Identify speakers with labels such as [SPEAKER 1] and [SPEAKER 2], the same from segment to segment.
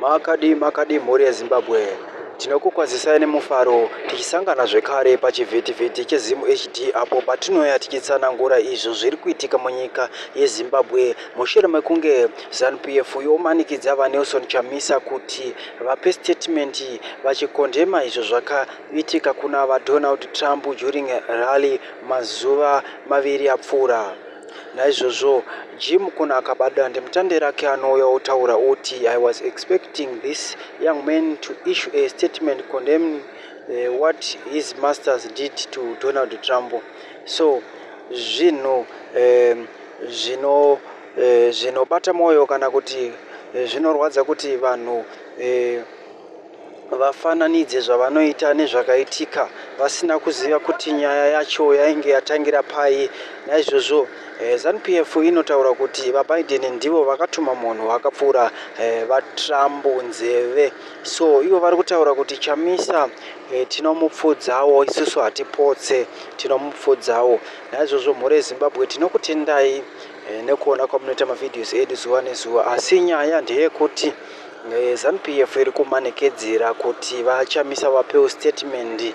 [SPEAKER 1] Makadi mhuri yeZimbabwe, tinokukwazisai nemufaro tichisangana zvekare pachivhitivhiti cheZimu HD apo patinouya tichitsanangura izvo zviri kuitika munyika yeZimbabwe mushure mekunge ZANU-PF yomanikidza vaNelson Chamisa kuti vape statement vachikondema izvo zvakaitika kuna vaDonald Trump during rally mazuva maviri apfuura. Naizvozvo Jim kuna akabada ndemutande rake anouya otaura oti I was expecting this young man to issue a statement condemning what his masters did to Donald Trump. So zvinobata moyo kana kuti zvinorwadza kuti vanhu vafananidze zvavanoita nezvakaitika vasina kuziva kuti nyaya yacho yainge yatangira pai. Naizvozvo ZANU-PF inotaura kuti vaBiden ndivo vakatuma munhu akapfuura vaTrump nzeve. So ivo vari kutaura kuti Chamisa tinomupfudzawo, isusu hatipotse, tinomupfudzawo. Naizvozvo mhuri yeZimbabwe tinokutendai nekuona kwamunoita mavhidhiyosi edu zuva nezuva, asi nyaya ndeyekuti ZANU-PF iri kumanekedzera kuti vaChamisa vapewo statement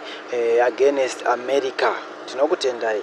[SPEAKER 1] against America. Tinokutendai.